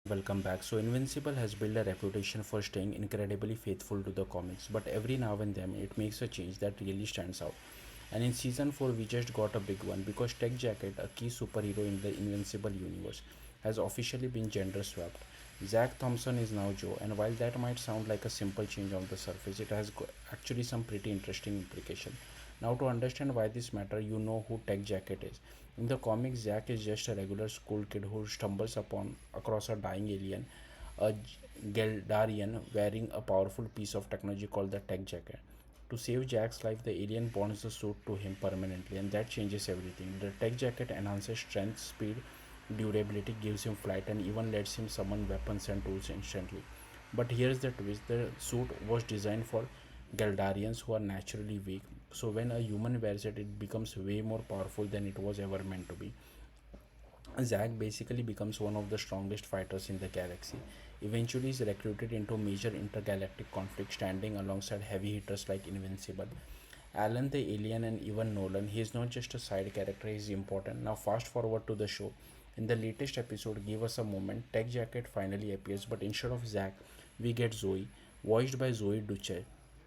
Welcome back. So, Invincible has built a reputation for staying incredibly faithful to the comics, but every now and then it makes a change that really stands out. And in season 4, we just got a big one because Tech Jacket, a key superhero in the Invincible universe, has officially been gender swapped. Zach Thompson is now Joe, and while that might sound like a simple change on the surface, it has actually some pretty interesting implication. Now, to understand why this matter, you know who Tech Jacket is. In the comics, Zack is just a regular school kid who stumbles upon across a dying alien, a Geldarian wearing a powerful piece of technology called the Tech Jacket. To save Jack's life, the alien bonds the suit to him permanently, and that changes everything. The Tech Jacket enhances strength, speed, durability, gives him flight, and even lets him summon weapons and tools instantly. But here's the twist: the suit was designed for Geldarians who are naturally weak. So when a human wears it, it becomes way more powerful than it was ever meant to be. Zack basically becomes one of the strongest fighters in the galaxy. Eventually, is recruited into major intergalactic conflict, standing alongside heavy hitters like Invincible, Alan the alien, and even Nolan. He is not just a side character; he is important. Now, fast forward to the show. In the latest episode, give us a moment. Tech Jacket finally appears, but instead of Zack, we get Zoe, voiced by Zoe Duche.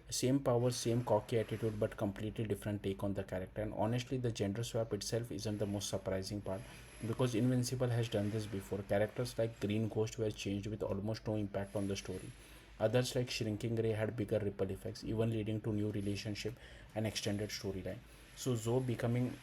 Same power, same cocky attitude, but completely different take on the character. And honestly, the gender swap itself isn't the most surprising part because Invincible has done this before. Characters like Green Ghost were changed with almost no impact on the story. Others like Shrinking Ray had bigger ripple effects, even leading to new relationship and extended storyline. So Zoe becoming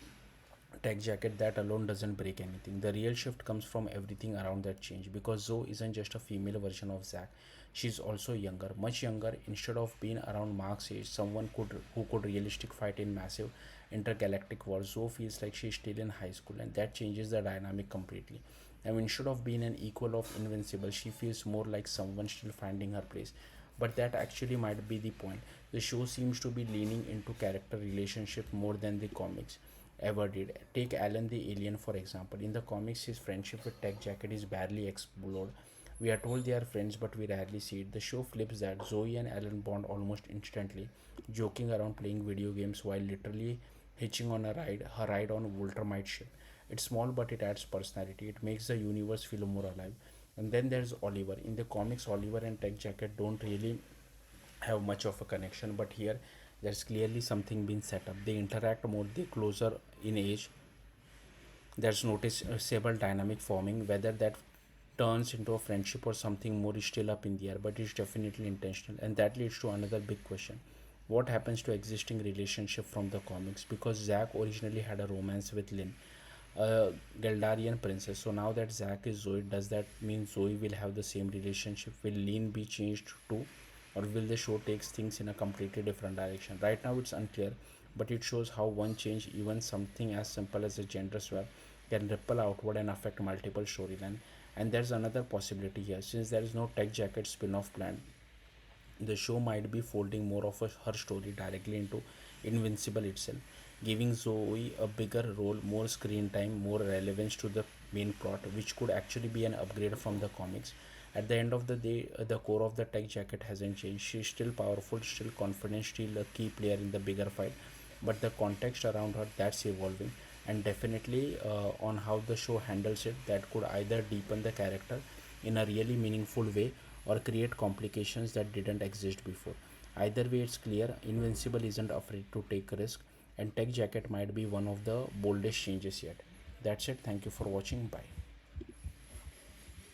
Tech Jacket, that alone doesn't break anything. The real shift comes from everything around that change because Zoe isn't just a female version of Zack. She's also younger, much younger. Instead of being around Mark's age, someone who could realistic fight in massive intergalactic wars, Zoe feels like she's still in high school, and that changes the dynamic completely. Now, instead of being an equal of Invincible, she feels more like someone still finding her place. But that actually might be the point. The show seems to be leaning into character relationship more than the comics ever did. Take Alan the alien for example. In the comics, his friendship with Tech Jacket is barely explored. We are told they are friends, but we rarely see it. The show flips that. Zoe and Alan bond almost instantly, joking around playing video games while literally hitching on her ride on Voltermite ship. It's small, but it adds personality. It makes the universe feel more alive. And then there's Oliver. In the comics, Oliver and Tech Jacket don't really have much of a connection, but here there's clearly something being set up. They interact more, they closer in age. There's noticeable dynamic forming. Whether that turns into a friendship or something more is still up in the air, but it's definitely intentional. And that leads to another big question: what happens to existing relationship from the comics? Because Zack originally had a romance with Lynn, a Geldarian princess. So now that Zack is Zoe, does that mean Zoe will have the same relationship? Will Lynn be changed too? Or will the show takes things in a completely different direction? Right now it's unclear, but it shows how one change, even something as simple as a gender swap, can ripple outward and affect multiple storylines. And there's another possibility here. Since there is no Tech Jacket spin-off plan, the show might be folding more of her story directly into Invincible itself, giving Zoe a bigger role, more screen time, more relevance to the main plot, which could actually be an upgrade from the comics. At the end of the day, the core of the Tech Jacket hasn't changed. She's still powerful, still confident, still a key player in the bigger fight, but the context around her, that's evolving. And definitely on how the show handles it, that could either deepen the character in a really meaningful way or create complications that didn't exist before. Either way, it's clear Invincible isn't afraid to take risk, and Tech Jacket might be one of the boldest changes yet. That's it. Thank you for watching. Bye.